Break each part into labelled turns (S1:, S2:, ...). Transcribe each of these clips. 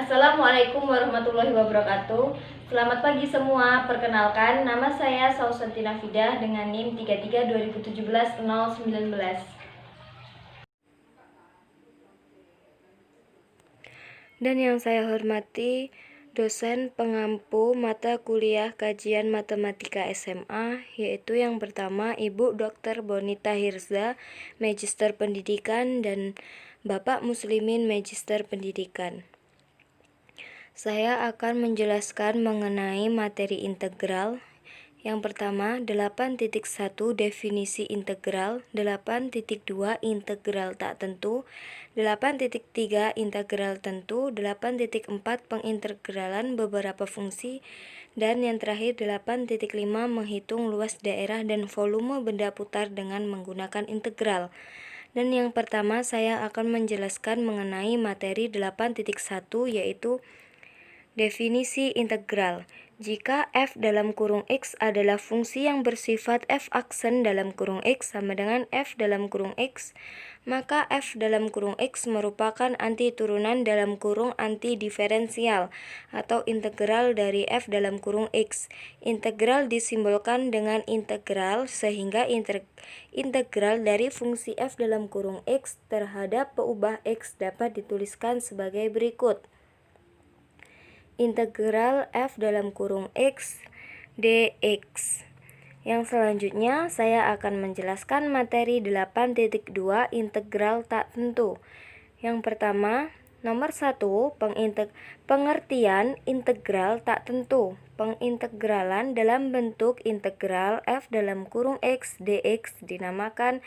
S1: Assalamualaikum warahmatullahi wabarakatuh. Selamat pagi semua. Perkenalkan, nama saya Sausantina Fidah dengan NIM 33 2017 019.
S2: Dan yang saya hormati dosen pengampu mata kuliah kajian matematika SMA, yaitu yang pertama Ibu Dr. Bonita Hirza, Magister Pendidikan, dan Bapak Muslimin, Magister Pendidikan. Saya akan menjelaskan mengenai materi integral. Yang pertama, 8.1 definisi integral, 8.2 integral tak tentu, 8.3 integral tentu, 8.4 pengintegralan beberapa fungsi, dan yang terakhir 8.5 menghitung luas daerah dan volume benda putar dengan menggunakan integral. Dan yang pertama saya akan menjelaskan mengenai materi 8.1, yaitu definisi integral. Jika f dalam kurung x adalah fungsi yang bersifat f aksen dalam kurung x sama dengan f dalam kurung x, maka f dalam kurung x merupakan anti turunan dalam kurung anti diferensial atau integral dari f dalam kurung x. Integral disimbolkan dengan integral sehingga integral dari fungsi f dalam kurung x terhadap peubah x dapat dituliskan sebagai berikut. Integral f dalam kurung x dx. Yang selanjutnya saya akan menjelaskan materi 8.2 integral tak tentu. Yang pertama, nomor 1, pengertian integral tak tentu. Pengintegralan dalam bentuk integral f dalam kurung x dx dinamakan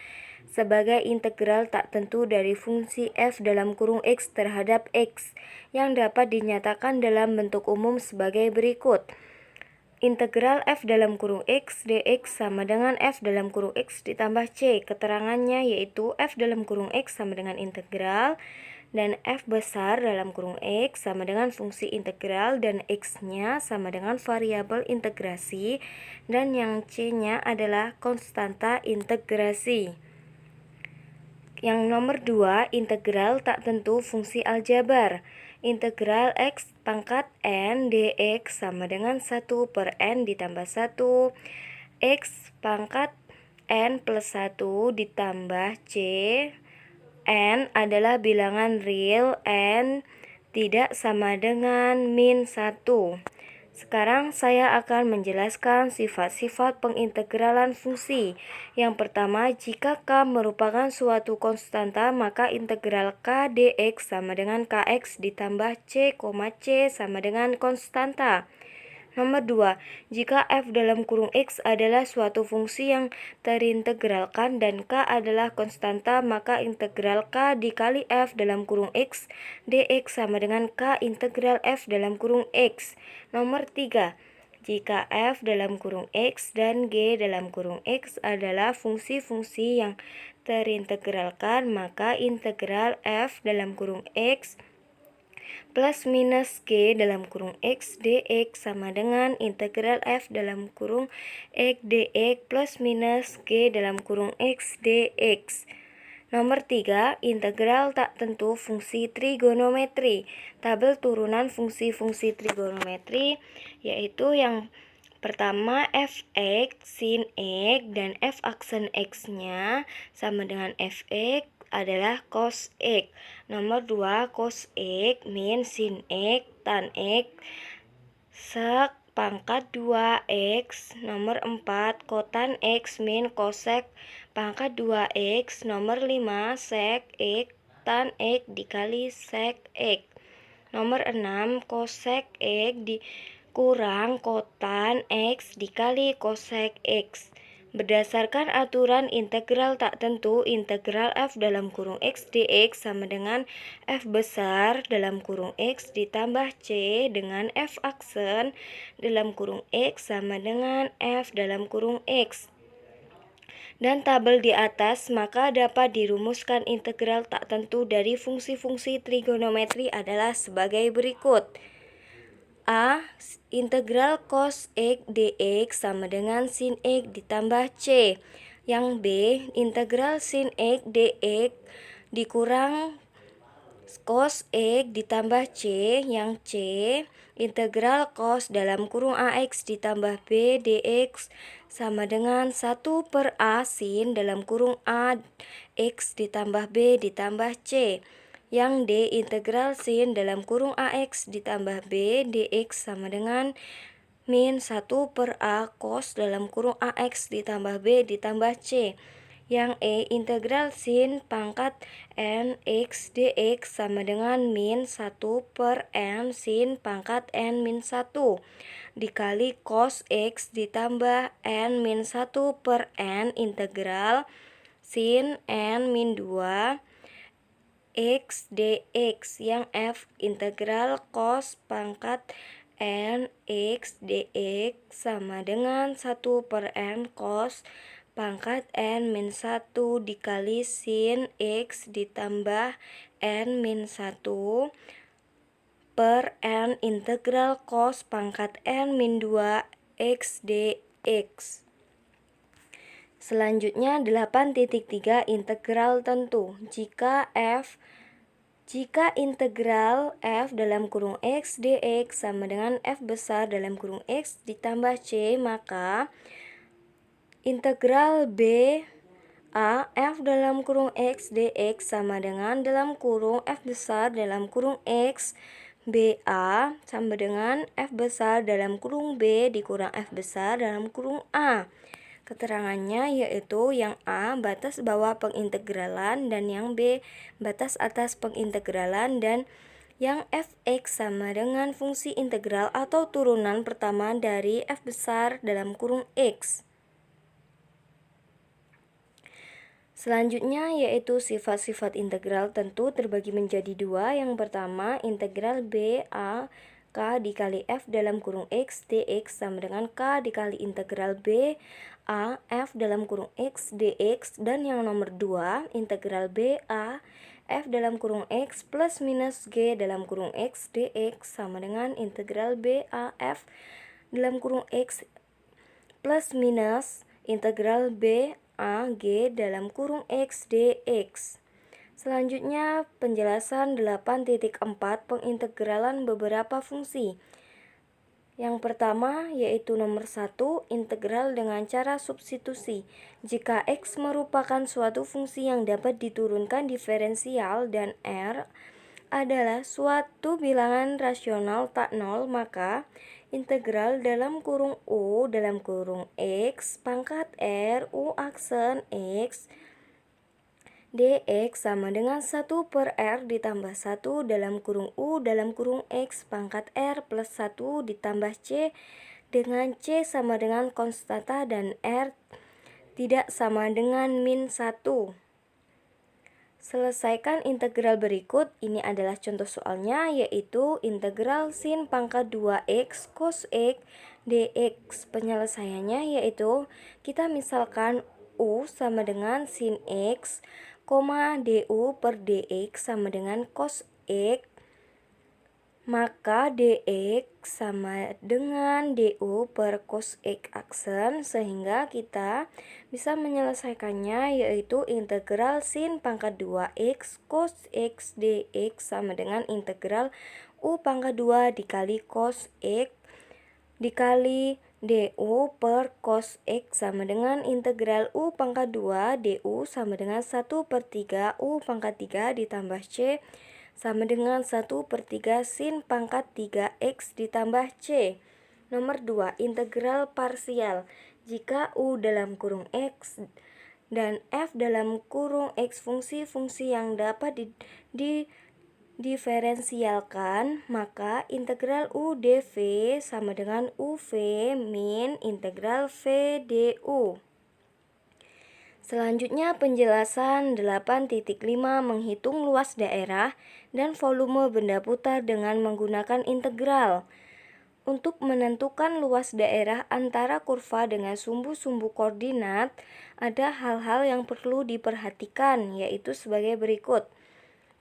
S2: sebagai integral tak tentu dari fungsi f dalam kurung x terhadap x yang dapat dinyatakan dalam bentuk umum sebagai berikut. Integral f dalam kurung x dx sama dengan f dalam kurung x ditambah c. Keterangannya yaitu f dalam kurung x sama dengan integral, dan f besar dalam kurung x sama dengan fungsi integral, dan x-nya sama dengan variabel integrasi, dan yang c-nya adalah konstanta integrasi. Yang nomor 2, integral tak tentu fungsi aljabar. Integral x pangkat n dx sama dengan 1 per n ditambah 1. X pangkat n plus 1 ditambah c. N adalah bilangan real, n tidak sama dengan min 1. Sekarang saya akan menjelaskan sifat-sifat pengintegralan fungsi. Yang pertama, jika k merupakan suatu konstanta, maka integral k dx sama dengan kx ditambah c, c sama dengan konstanta. Nomor 2, jika f dalam kurung x adalah suatu fungsi yang terintegralkan dan k adalah konstanta, maka integral k dikali f dalam kurung x dx sama dengan k integral f dalam kurung x. Nomor 3, jika f dalam kurung x dan g dalam kurung x adalah fungsi-fungsi yang terintegralkan, maka integral f dalam kurung x plus minus g dalam kurung x dx sama dengan integral f dalam kurung x dx plus minus g dalam kurung x dx. Nomor 3, integral tak tentu fungsi trigonometri. Tabel turunan fungsi-fungsi trigonometri yaitu yang pertama fx, sin x, dan f aksen x-nya sama dengan fx adalah cos x. Nomor 2, cos x min sin x tan x sek pangkat 2x. Nomor 4, kotan x min cosec pangkat 2x. Nomor 5, sec x tan x dikali sec x. Nomor 6, cosec x dikurang kotan x dikali cosec x. Berdasarkan aturan integral tak tentu, integral f dalam kurung x dx sama dengan f besar dalam kurung x ditambah c dengan f aksen dalam kurung x sama dengan f dalam kurung x. Dan tabel di atas, maka dapat dirumuskan integral tak tentu dari fungsi-fungsi trigonometri adalah sebagai berikut. A. Integral cos x dx sama dengan sin x ditambah c. Yang B. Integral sin x dx dikurang cos X ditambah C, yang C integral cos dalam kurung AX ditambah B dx sama dengan 1 per A sin dalam kurung A X ditambah B ditambah C, yang D integral sin dalam kurung AX ditambah B dx sama dengan min 1 per A cos dalam kurung AX ditambah B ditambah C, yang E integral sin pangkat N X dx sama dengan min 1 per N sin pangkat N min 1 dikali cos X ditambah N min 1 per N integral sin N min 2 X dx, yang F integral cos pangkat N X dx sama dengan 1 per N cos pangkat N min 1 dikali sin X ditambah N min 1 per N integral cos pangkat N min 2 X dx. Selanjutnya 8.3 integral tentu. Jika integral f dalam kurung x dx sama dengan f besar dalam kurung x ditambah c, maka integral b a f dalam kurung x dx sama dengan dalam kurung f besar dalam kurung x BA sama dengan F besar dalam kurung B dikurang F besar dalam kurung A. Keterangannya yaitu yang A batas bawah pengintegralan dan yang B batas atas pengintegralan, dan yang fx sama dengan fungsi integral atau turunan pertama dari F besar dalam kurung X. Selanjutnya yaitu sifat-sifat integral tentu terbagi menjadi dua. Yang pertama, integral B A K dikali F dalam kurung X dx sama dengan K dikali integral B A F dalam kurung X dx, dan yang nomor 2, integral B A F dalam kurung X plus minus G dalam kurung X dx sama dengan integral B A F dalam kurung X plus minus integral B A G dalam kurung X dx. Selanjutnya penjelasan 8.4 pengintegralan beberapa fungsi. Yang pertama yaitu nomor 1, integral dengan cara substitusi. Jika X merupakan suatu fungsi yang dapat diturunkan diferensial dan R adalah suatu bilangan rasional tak nol, maka integral dalam kurung U dalam kurung X pangkat R U aksen X dx sama dengan 1 per R ditambah 1 dalam kurung U dalam kurung X pangkat R plus 1 ditambah C dengan C sama dengan konstanta dan R tidak sama dengan min 1. Selesaikan integral berikut. Ini adalah contoh soalnya, yaitu integral sin pangkat 2x cos x dx. Penyelesaiannya yaitu kita misalkan U sama dengan sin x, du per dx sama dengan cos x, maka dx sama dengan du per cos x aksen, sehingga kita bisa menyelesaikannya yaitu integral sin pangkat 2x cos x dx sama dengan integral u pangkat 2 dikali cos x dikali du per cos x sama dengan integral u pangkat 2 du sama dengan 1 per 3 u pangkat 3 ditambah c sama dengan 1 per 3 sin pangkat 3x ditambah C. Nomor 2, integral parsial. Jika U dalam kurung X dan F dalam kurung X fungsi-fungsi yang dapat diferensialkan, maka integral U dV sama dengan UV min integral V du. Selanjutnya penjelasan 8.5 menghitung luas daerah dan volume benda putar dengan menggunakan integral. Untuk menentukan luas daerah antara kurva dengan sumbu-sumbu koordinat, ada hal-hal yang perlu diperhatikan, yaitu sebagai berikut.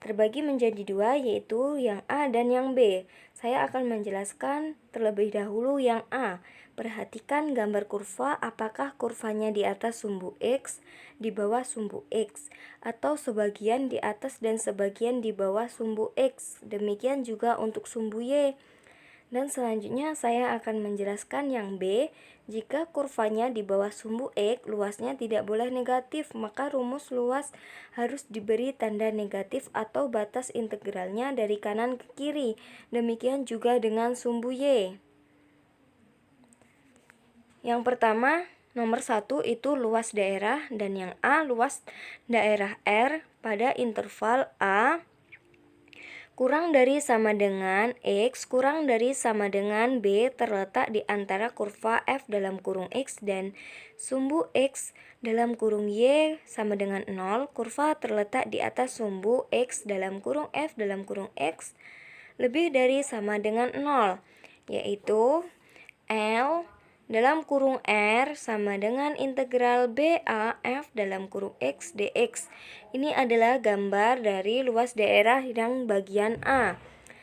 S2: Terbagi menjadi dua, yaitu yang A dan yang B. Saya akan menjelaskan terlebih dahulu yang A. Perhatikan gambar kurva, apakah kurvanya di atas sumbu X, di bawah sumbu X, atau sebagian di atas dan sebagian di bawah sumbu X. Demikian juga untuk sumbu Y. Dan selanjutnya saya akan menjelaskan yang B. Jika kurvanya di bawah sumbu X, luasnya tidak boleh negatif, maka rumus luas harus diberi tanda negatif atau batas integralnya dari kanan ke kiri. Demikian juga dengan sumbu Y. Yang pertama, nomor 1 itu luas daerah, dan yang A luas daerah R pada interval A kurang dari sama dengan X kurang dari sama dengan B terletak di antara kurva F dalam kurung X dan sumbu X dalam kurung Y sama dengan 0. Kurva terletak di atas sumbu X dalam kurung F dalam kurung X lebih dari sama dengan 0, yaitu L dalam kurung R sama dengan integral BA F dalam kurung X dx. Ini adalah gambar dari luas daerah yang bagian A.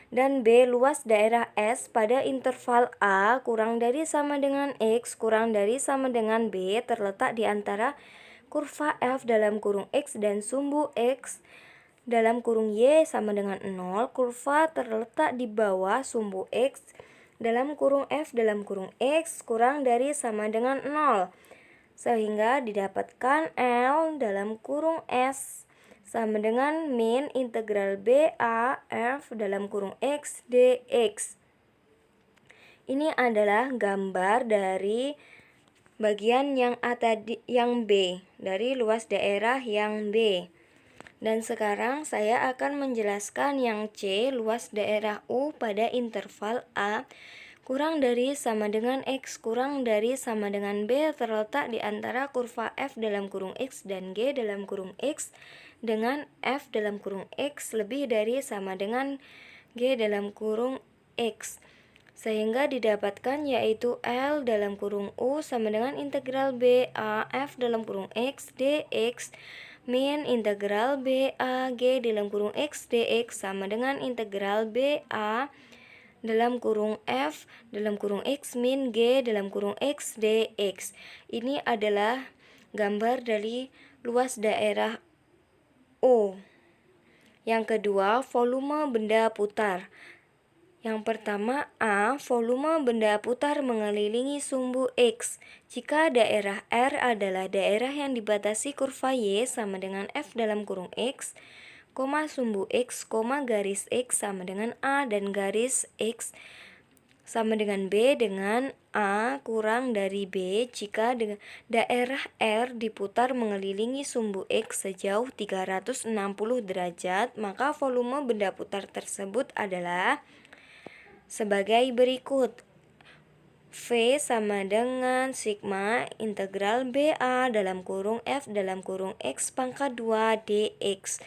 S2: Dan B luas daerah S pada interval A kurang dari sama dengan X kurang dari sama dengan B terletak di antara kurva F dalam kurung X dan sumbu X dalam kurung Y sama dengan 0. Kurva terletak di bawah sumbu X dalam kurung F dalam kurung X kurang dari sama dengan 0, sehingga didapatkan L dalam kurung S sama dengan min integral BA F dalam kurung X dx. Ini adalah gambar dari bagian yang A tadi, yang B, dari luas daerah yang B. Dan sekarang saya akan menjelaskan yang C, luas daerah U pada interval A kurang dari sama dengan X kurang dari sama dengan B terletak di antara kurva F dalam kurung X dan G dalam kurung X dengan F dalam kurung X lebih dari sama dengan G dalam kurung X, sehingga didapatkan yaitu L dalam kurung U sama dengan integral BA F dalam kurung X dx min integral BA G dalam kurung X dx sama dengan integral BA dalam kurung F dalam kurung X min G dalam kurung X dx. Ini adalah gambar dari luas daerah O. Yang kedua, volume benda putar. Yang pertama, A, volume benda putar mengelilingi sumbu X. Jika daerah R adalah daerah yang dibatasi kurva Y sama dengan F dalam kurung X, sumbu X, garis X sama dengan A dan garis X sama dengan B dengan A kurang dari B jika daerah R diputar mengelilingi sumbu X sejauh 360 derajat, maka volume benda putar tersebut adalah sebagai berikut. V sama dengan sigma integral BA dalam kurung F dalam kurung X pangkat 2 dx.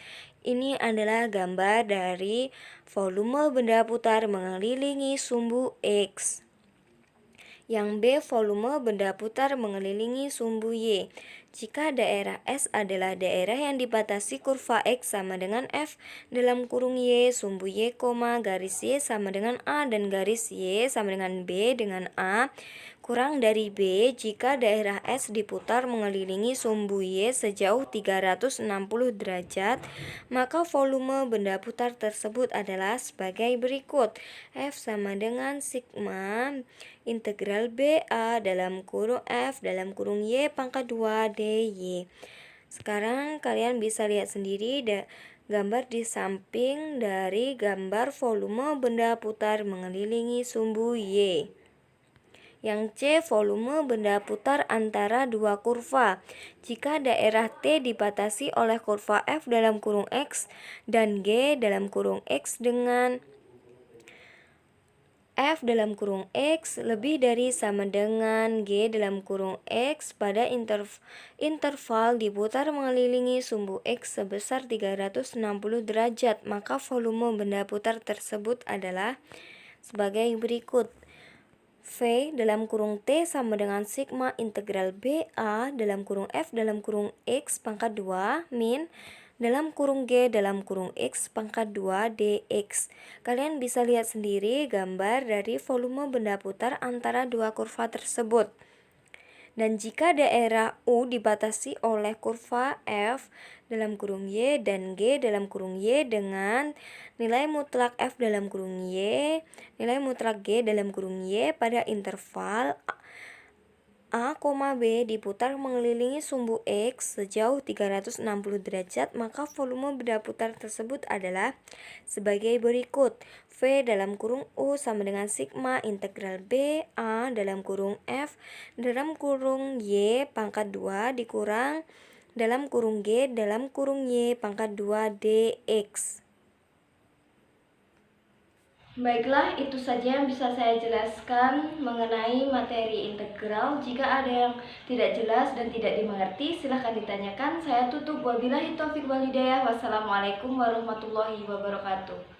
S2: Ini adalah gambar dari volume benda putar mengelilingi sumbu X. Yang B, volume benda putar mengelilingi sumbu Y. Jika daerah S adalah daerah yang dibatasi kurva X sama dengan F dalam kurung Y, sumbu Y, garis Y sama dengan A dan garis Y sama dengan B dengan A kurang dari B jika daerah S diputar mengelilingi sumbu Y sejauh 360 derajat, maka volume benda putar tersebut adalah sebagai berikut. F sama dengan sigma integral BA dalam kurung F dalam kurung Y pangkat 2 dy. Sekarang kalian bisa lihat sendiri gambar di samping dari gambar volume benda putar mengelilingi sumbu Y. Yang C, volume benda putar antara dua kurva. Jika daerah T dibatasi oleh kurva F dalam kurung X dan G dalam kurung X dengan F dalam kurung X lebih dari sama dengan G dalam kurung X pada interval diputar mengelilingi sumbu X sebesar 360 derajat, maka volume benda putar tersebut adalah sebagai berikut. V dalam kurung T sama dengan sigma integral BA dalam kurung F dalam kurung X pangkat 2 min dalam kurung G dalam kurung X pangkat 2 dx. Kalian bisa lihat sendiri gambar dari volume benda putar antara dua kurva tersebut. Dan jika daerah U dibatasi oleh kurva F dalam kurung Y dan G dalam kurung Y dengan nilai mutlak F dalam kurung Y, nilai mutlak G dalam kurung Y pada interval A, B diputar mengelilingi sumbu X sejauh 360 derajat, maka volume benda putar tersebut adalah sebagai berikut. V dalam kurung U sama dengan sigma integral B A dalam kurung F dalam kurung Y pangkat 2 dikurang dalam kurung G dalam kurung Y pangkat 2 dx.
S1: Baiklah, itu saja yang bisa saya jelaskan mengenai materi integral. Jika ada yang tidak jelas dan tidak dimengerti, silahkan ditanyakan. Saya tutup. Wabillahi taufiq wal hidayah. Wassalamualaikum warahmatullahi wabarakatuh.